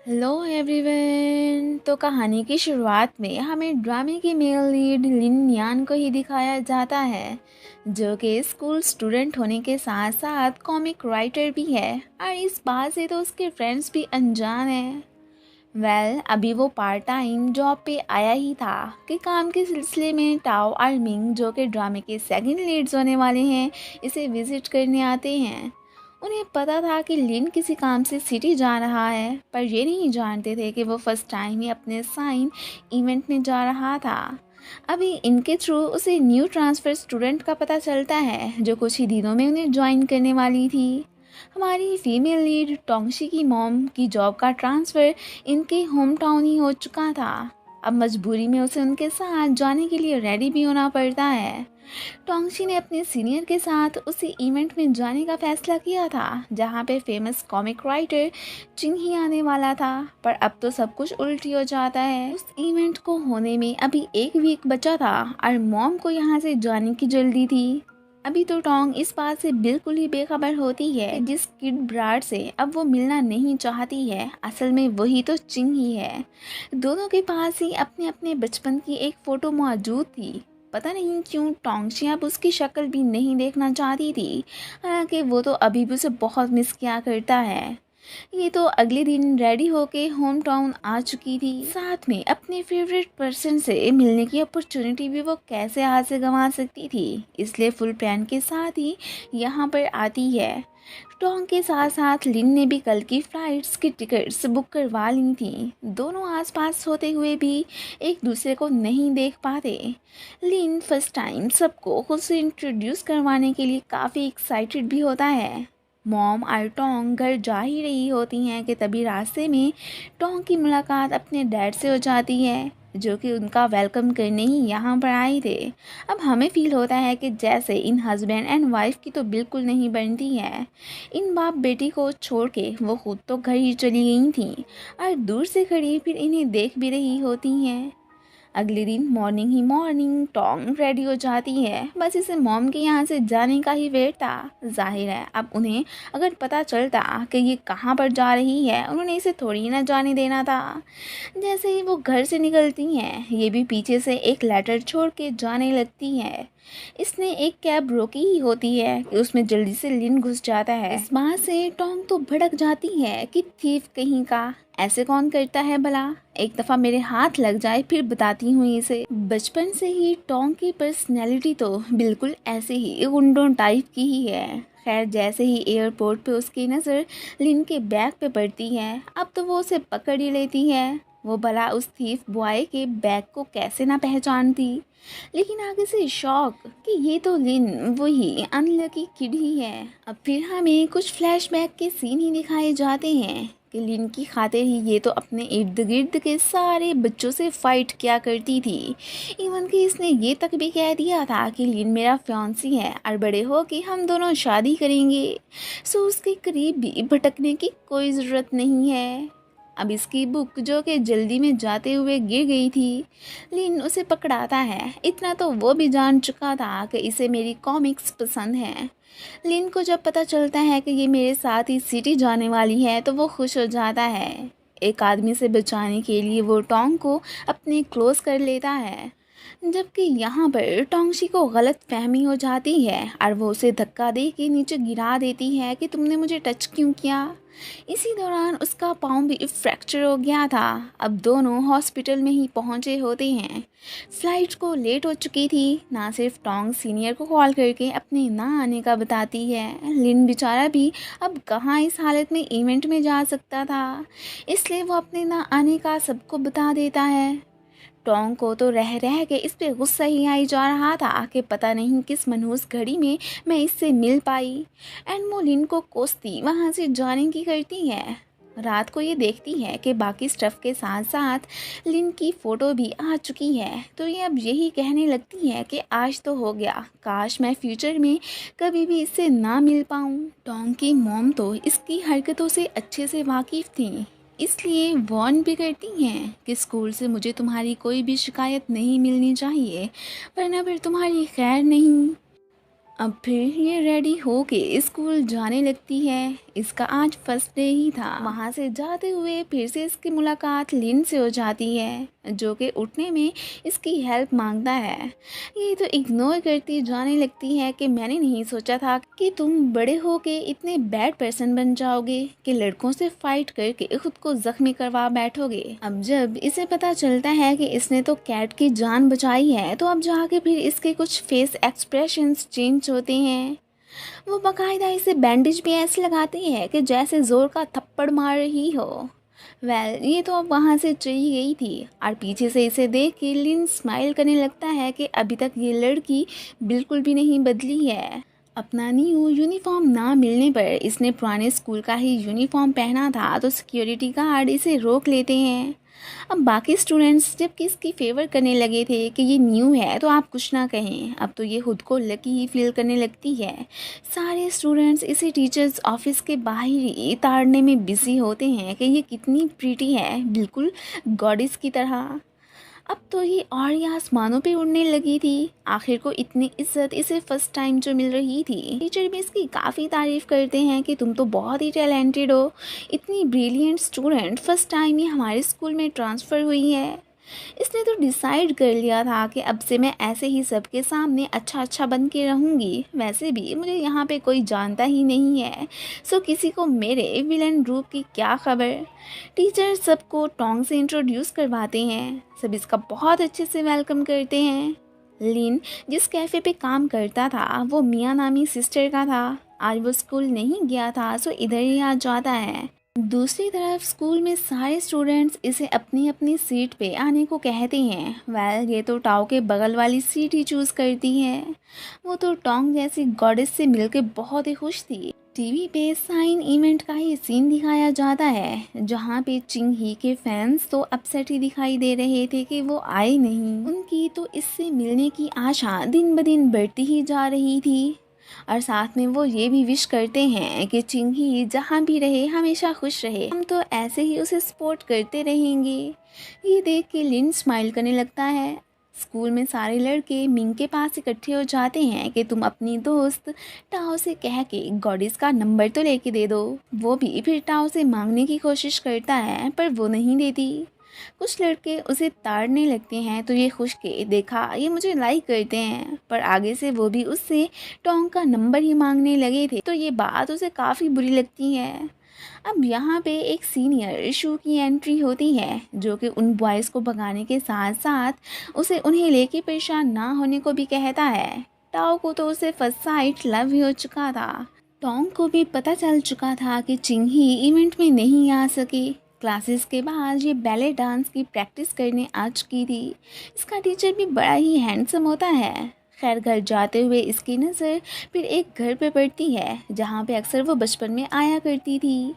Hello everyone. तो कहानी की शुरुआत में हमें ड्रामे की मेल लीड लिन यान को ही दिखाया जाता है, जो कि स्कूल स्टूडेंट होने के साथ साथ कॉमिक राइटर भी है और इस बात से तो उसके फ्रेंड्स भी अनजान हैं। अभी वो पार्ट टाइम जॉब पे आया ही था कि काम के सिलसिले में टाओ और मिंग, जो कि ड्रामे के सेकंड लीड्स होने वाले हैं, इसे विजिट करने आते हैं। उन्हें पता था कि लिन किसी काम से सिटी जा रहा है, पर ये नहीं जानते थे कि वो फर्स्ट टाइम ही अपने साइन इवेंट में जा रहा था। अभी इनके थ्रू उसे न्यू ट्रांसफ़र स्टूडेंट का पता चलता है, जो कुछ ही दिनों में उन्हें ज्वाइन करने वाली थी। हमारी फीमेल लीड टोंगशी की मॉम की जॉब का ट्रांसफ़र इनके होम टाउन ही हो चुका था। अब मजबूरी में उसे उनके साथ जाने के लिए रेडी भी होना पड़ता है। टोंगशी ने अपने सीनियर के साथ उसी इवेंट में जाने का फैसला किया था, जहां पे फेमस कॉमिक राइटर चिंग ही आने वाला था, पर अब तो सब कुछ उल्टी हो जाता है। उस इवेंट को होने में अभी एक वीक बचा था और मॉम को यहाँ से जाने की जल्दी थी। अभी तो टोंग इस बात से बिल्कुल ही बेखबर होती है कि जिस किड ब्राड से अब वो मिलना नहीं चाहती है, असल में वही तो चिंग ही है। दोनों के पास ही अपने अपने बचपन की एक फ़ोटो मौजूद थी। पता नहीं क्यों टोंगशी अब उसकी शक्ल भी नहीं देखना चाहती थी, हालांकि वो तो अभी भी उसे बहुत मिस किया करता है। ये तो अगले दिन रेडी होके होम टाउन आ चुकी थी। साथ में अपने फेवरेट पर्सन से मिलने की अपॉर्चुनिटी भी वो कैसे हाथ से गंवा सकती थी, इसलिए फुल प्लान के साथ ही यहाँ पर आती है। टोंग के साथ साथ लिन ने भी कल की फ्लाइट्स की टिकट्स बुक करवा ली थी। दोनों आसपास होते हुए भी एक दूसरे को नहीं देख पाते। लिन फर्स्ट टाइम सबको खुद से इंट्रोड्यूस करवाने के लिए काफ़ी एक्साइटेड भी होता है। मॉम और टोंग घर जा ही रही होती हैं कि तभी रास्ते में टोंग की मुलाकात अपने डैड से हो जाती है, जो कि उनका वेलकम करने ही यहाँ पर आए थे। अब हमें फील होता है कि जैसे इन हस्बैंड एंड वाइफ की तो बिल्कुल नहीं बनती है। इन बाप बेटी को छोड़ के वो खुद तो घर ही चली गई थी और दूर से खड़ी फिर इन्हें देख भी रही होती हैं। अगले दिन मॉर्निंग ही मॉर्निंग टोंग रेडी हो जाती है। बस इसे मॉम के यहाँ से जाने का ही वेट था। जाहिर है अब उन्हें अगर पता चलता कि ये कहाँ पर जा रही है, उन्होंने इसे थोड़ी ना जाने देना था। जैसे ही वो घर से निकलती हैं, ये भी पीछे से एक लेटर छोड़ के जाने लगती है। इसने एक कैब रोकी ही होती है कि उसमें जल्दी से लिन घुस जाता है। इस बात से टोंग तो भड़क जाती है कि थीफ कहीं का, ऐसे कौन करता है भला, एक दफ़ा मेरे हाथ लग जाए फिर बताती हूँ इसे। बचपन से ही टोंग की पर्सनैलिटी तो बिल्कुल ऐसे ही गुंडों टाइप की ही है। खैर, जैसे ही एयरपोर्ट पे उसकी नज़र लिन के बैग पे पड़ती है, अब तो वो उसे पकड़ ही लेती है। वो भला उस थीफ बॉय के बैग को कैसे ना पहचानती, लेकिन आगे से शॉक कि ये तो लिन वही अनलकी किड ही है। अब फिर हमें कुछ फ्लैशबैक के सीन ही दिखाए जाते हैं कि लिन की खातिर ही ये तो अपने इर्द गिर्द के सारे बच्चों से फाइट किया करती थी। इवन कि इसने ये तक भी कह दिया था कि लिन मेरा फियांसी है और बड़े हो कि हम दोनों शादी करेंगे। सो उसके करीब भी भटकने की कोई ज़रूरत नहीं है। अब इसकी बुक, जो कि जल्दी में जाते हुए गिर गई थी, लिन उसे पकड़ाता है। इतना तो वो भी जान चुका था कि इसे मेरी कॉमिक्स पसंद हैं। लिन को जब पता चलता है कि ये मेरे साथ ही सिटी जाने वाली है, तो वो खुश हो जाता है। एक आदमी से बचाने के लिए वो टोंग को अपने क्लोज कर लेता है, जबकि यहाँ पर टोंगशी को गलत फहमी हो जाती है और वो उसे धक्का दे के नीचे गिरा देती है कि तुमने मुझे टच क्यों किया। इसी दौरान उसका पाँव भी फ्रैक्चर हो गया था। अब दोनों हॉस्पिटल में ही पहुँचे होते हैं। फ्लाइट को लेट हो चुकी थी। ना सिर्फ टोंग सीनियर को कॉल करके अपने ना आने का बताती है, लिन बेचारा भी अब कहाँ इस हालत में इवेंट में जा सकता था, इसलिए वो अपने ना आने का सबको बता देता है। टोंग को तो रह रह के इस पे गुस्सा ही आई जा रहा था कि पता नहीं किस मनहूस घड़ी में मैं इससे मिल पाई। एंड वो लिन को कोसती वहाँ से जाने की करती है। रात को ये देखती है कि बाकी स्टफ़ के साथ साथ लिन की फ़ोटो भी आ चुकी है, तो ये अब यही कहने लगती है कि आज तो हो गया, काश मैं फ्यूचर में कभी भी इससे ना मिल पाऊँ। टोंग की मॉम तो इसकी हरकतों से अच्छे से वाकिफ़ थी, इसलिए वार्न भी करती हैं कि स्कूल से मुझे तुम्हारी कोई भी शिकायत नहीं मिलनी चाहिए, वरना फिर तुम्हारी खैर नहीं। अब फिर ये रेडी होके स्कूल जाने लगती है। इसका आज फर्स्ट डे ही था। वहाँ से जाते हुए फिर से इसकी मुलाकात लिन से हो जाती है, जो कि उठने में इसकी हेल्प मांगता है। ये तो इग्नोर करती जाने लगती है कि मैंने नहीं सोचा था कि तुम बड़े होके इतने बैड पर्सन बन जाओगे कि लड़कों से फाइट करके खुद को जख्मी करवा बैठोगे। अब जब इसे पता चलता है कि इसने तो कैट की जान बचाई है, तो अब जाके फिर इसके कुछ फेस एक्सप्रेशंस चेंज होते हैं। वो बाकायदा इसे बैंडेज भी ऐसे लगाती है कि जैसे जोर का थप्पड़ मार रही हो। ये तो अब वहाँ से चली गई थी और पीछे से इसे देख के लिन स्माइल करने लगता है कि अभी तक ये लड़की बिल्कुल भी नहीं बदली है। अपना न्यू यूनिफॉर्म ना मिलने पर इसने पुराने स्कूल का ही यूनिफॉर्म पहना था, तो सिक्योरिटी गार्ड इसे रोक लेते हैं। अब बाकी स्टूडेंट्स जबकि इसकी फेवर करने लगे थे कि ये न्यू है तो आप कुछ ना कहें, अब तो ये खुद को लकी ही फील करने लगती है। सारे स्टूडेंट्स इसे टीचर्स ऑफिस के बाहर ही ताड़ने में बिजी होते हैं कि ये कितनी प्रीटी है, बिल्कुल गॉडेस की तरह। अब तो ये और ही आसमानों पे उड़ने लगी थी। आखिर को इतनी इज्जत इसे फर्स्ट टाइम जो मिल रही थी। टीचर भी इसकी काफ़ी तारीफ़ करते हैं कि तुम तो बहुत ही टैलेंटेड हो, इतनी ब्रिलियंट स्टूडेंट फर्स्ट टाइम ही हमारे स्कूल में ट्रांसफ़र हुई है। इसने तो डिसाइड कर लिया था कि अब से मैं ऐसे ही सबके सामने अच्छा बन के रहूँगी। वैसे भी मुझे यहाँ पे कोई जानता ही नहीं है, सो किसी को मेरे विलन रूप की क्या खबर। टीचर सबको टोंग से इंट्रोड्यूस करवाते हैं। सब इसका बहुत अच्छे से वेलकम करते हैं। लिन जिस कैफ़े पे काम करता था वो मिया नामी सिस्टर का था। आज वो स्कूल नहीं गया था, सो इधर ही आ जाता है। दूसरी तरफ स्कूल में सारे स्टूडेंट्स इसे अपनी अपनी सीट पे आने को कहते हैं। ये तो टाओ के बगल वाली सीट ही चूज़ करती है। वो तो टोंग जैसी गॉडेस से मिलकर बहुत ही खुश थी। टीवी पे साइन इवेंट का ही सीन दिखाया जाता है, जहाँ पे चिंग ही के फैंस तो अपसेट ही दिखाई दे रहे थे कि वो आए नहीं। उनकी तो इससे मिलने की आशा दिन ब दिन बढ़ती ही जा रही थी और साथ में वो ये भी विश करते हैं कि चिंग ही जहाँ भी रहे हमेशा खुश रहे, हम तो ऐसे ही उसे सपोर्ट करते रहेंगे। ये देख के लिन स्माइल करने लगता है। स्कूल में सारे लड़के मिंग के पास इकट्ठे हो जाते हैं कि तुम अपनी दोस्त टाओ से कह के गॉडेस का नंबर तो लेके दे दो। वो भी फिर टाओ से मांगने की कोशिश करता है पर वो नहीं देती। कुछ लड़के उसे ताड़ने लगते हैं तो ये खुश के देखा ये मुझे लाइक करते हैं, पर आगे से वो भी उससे टोंग का नंबर ही मांगने लगे थे, तो ये बात उसे काफ़ी बुरी लगती है। अब यहाँ पे एक सीनियर शू की एंट्री होती है, जो कि उन बॉयज़ को भगाने के साथ साथ उसे उन्हें लेके परेशान ना होने को भी कहता है। टाओ को तो उसे फर्स्ट साइट लव ही हो चुका था। टोंग को भी पता चल चुका था कि चिंग ही इवेंट में नहीं आ सकी। क्लासेस के बाद ये बैले डांस की प्रैक्टिस करने आ चुकी थी। इसका टीचर भी बड़ा ही हैंडसम होता है। खैर घर जाते हुए इसकी नज़र फिर एक घर पे पड़ती है, जहाँ पे अक्सर वो बचपन में आया करती थी।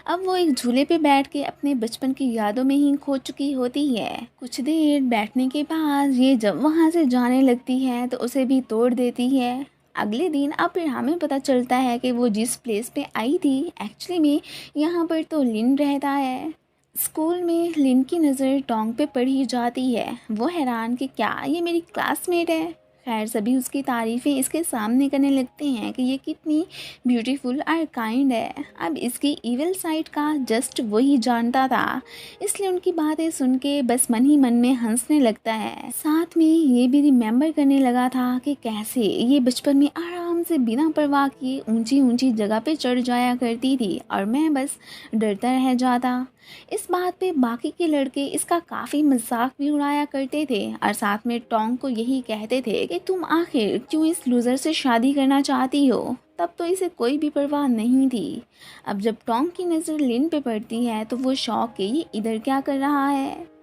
अब वो एक झूले पे बैठ के अपने बचपन की यादों में ही खो चुकी होती है। कुछ देर बैठने के बाद ये जब वहाँ से जाने लगती है तो उसे भी तोड़ देती है। अगले दिन अब फिर हमें पता चलता है कि वो जिस प्लेस पे आई थी एक्चुअली में यहाँ पर तो लिन रहता है। स्कूल में लिन की नज़र टोंग पे पड़ी जाती है। वो हैरान कि क्या ये मेरी क्लासमेट है। खैर सभी उसकी तारीफ़ें इसके सामने करने लगते हैं कि ये कितनी ब्यूटीफुल और काइंड है। अब इसकी इविल साइड का जस्ट वही जानता था, इसलिए उनकी बातें सुन के बस मन ही मन में हंसने लगता है। साथ में ये भी रिमेंबर करने लगा था कि कैसे ये बचपन में आराम से बिना परवाह किए ऊंची ऊंची जगह पे चढ़ जाया करती थी और मैं बस डरता रह जाता। इस बात पे बाकी के लड़के इसका काफ़ी मजाक भी उड़ाया करते थे और साथ में टोंग को यही कहते थे कि तुम आखिर क्यों इस लूज़र से शादी करना चाहती हो। तब तो इसे कोई भी परवाह नहीं थी। अब जब टोंग की नज़र लिन पे पड़ती है तो वो शौक के ये इधर क्या कर रहा है,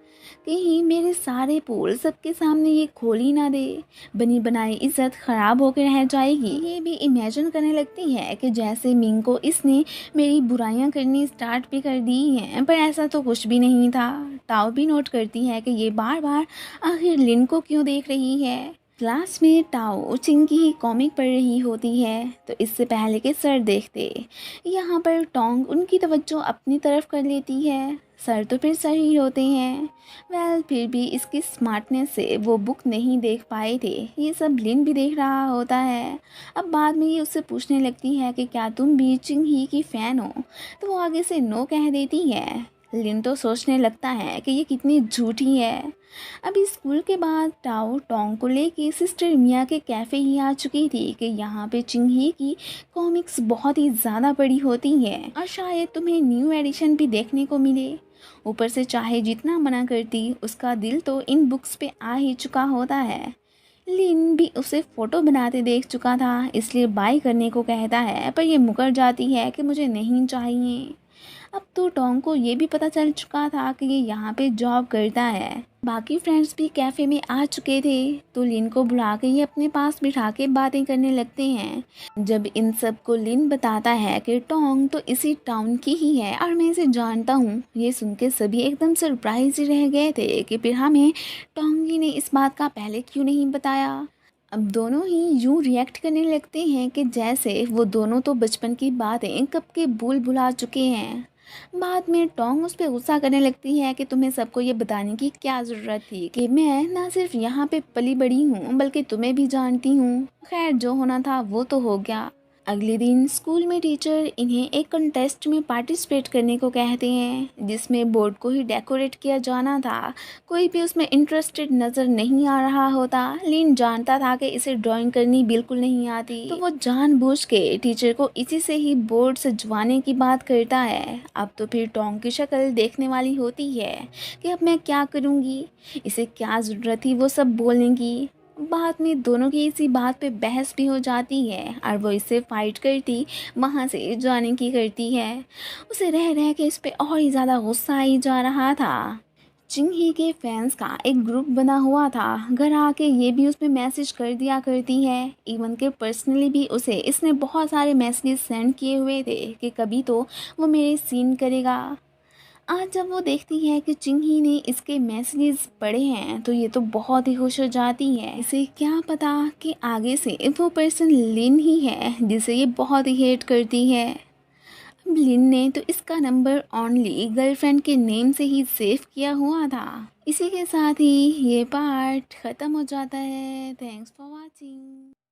कहीं मेरे सारे पोल सबके सामने ये खोल ही ना दे, बनी बनाई इज्जत ख़राब होकर रह जाएगी। ये भी इमेजिन करने लगती है कि जैसे मिंग को इसने मेरी बुराइयां करनी स्टार्ट भी कर दी हैं, पर ऐसा तो कुछ भी नहीं था। टाओ भी नोट करती है कि ये बार बार आखिर लिन को क्यों देख रही है। क्लास में टाओ चिंग की ही कॉमिक पढ़ रही होती है, तो इससे पहले कि सर देखते यहाँ पर टोंग उनकी तवज्जो अपनी तरफ कर लेती है। सर तो फिर सर ही होते हैं। फिर भी इसकी स्मार्टनेस से वो बुक नहीं देख पाए थे, ये सब लिन भी देख रहा होता है। अब बाद में ये उससे पूछने लगती है कि क्या तुम भी चिंग ही की फ़ैन हो, तो वो आगे से नो कह देती है। लिन तो सोचने लगता है कि ये कितनी झूठी है। अभी स्कूल के बाद टाओ टोंग को लेके सिस्टर मिया के कैफ़े ही आ चुकी थी कि यहाँ पे चिंग ही की कॉमिक्स बहुत ही ज़्यादा बड़ी होती हैं और शायद तुम्हें न्यू एडिशन भी देखने को मिले। ऊपर से चाहे जितना मना करती, उसका दिल तो इन बुक्स पे आ ही चुका होता है। लिन भी उसे फ़ोटो बनाते देख चुका था, इसलिए बाय करने को कहता है, पर ये मुकर जाती है कि मुझे नहीं चाहिए। अब तो टोंग को ये भी पता चल चुका था कि ये यहाँ पे जॉब करता है। बाकी फ्रेंड्स भी कैफ़े में आ चुके थे, तो लिन को बुला के ये अपने पास बिठा के बातें करने लगते हैं। जब इन सब को लिन बताता है कि टोंग तो इसी टाउन की ही है और मैं इसे जानता हूँ, ये सुन के सभी एकदम सरप्राइज ही रह गए थे कि फिर हमें टोंग ही ने इस बात का पहले क्यों नहीं बताया। अब दोनों ही यूं रिएक्ट करने लगते हैं कि जैसे वो दोनों तो बचपन की बातें कब के भूल भुला चुके हैं। बाद में टोंग उस पर गुस्सा करने लगती है कि तुम्हें सबको ये बताने की क्या ज़रूरत थी कि मैं ना सिर्फ यहाँ पे पली बड़ी हूँ बल्कि तुम्हें भी जानती हूँ। खैर, जो होना था वो तो हो गया। अगले दिन स्कूल में टीचर इन्हें एक कंटेस्ट में पार्टिसिपेट करने को कहते हैं, जिसमें बोर्ड को ही डेकोरेट किया जाना था। कोई भी उसमें इंटरेस्टेड नज़र नहीं आ रहा होता। लिन जानता था कि इसे ड्राइंग करनी बिल्कुल नहीं आती, तो वो जानबूझ के टीचर को इसी से ही बोर्ड सजवाने की बात करता है। अब तो फिर टोंग की शक्ल देखने वाली होती है कि अब मैं क्या करूँगी, इसे क्या ज़रूरत थी वो सब बोलने की। बाद में दोनों की इसी बात पे बहस भी हो जाती है और वो इससे फाइट करती वहाँ से जाने की करती है। उसे रह रह के इस पे और ही ज़्यादा गुस्सा आई जा रहा था। चिंग ही के फैंस का एक ग्रुप बना हुआ था, घर आके ये भी उसमें मैसेज कर दिया करती है। इवन के पर्सनली भी उसे इसने बहुत सारे मैसेज सेंड किए हुए थे कि कभी तो वो मेरे सीन करेगा। आज जब वो देखती है कि चिंग ही ने इसके मैसेजेस पढ़े हैं तो ये तो बहुत ही खुश हो जाती है। इसे क्या पता कि आगे से वो पर्सन लिन ही है जिसे ये बहुत ही हेट करती है। अब लिन ने तो इसका नंबर ओनली गर्लफ्रेंड के नेम से ही सेव किया हुआ था। इसी के साथ ही ये पार्ट ख़त्म हो जाता है। Thanks for watching.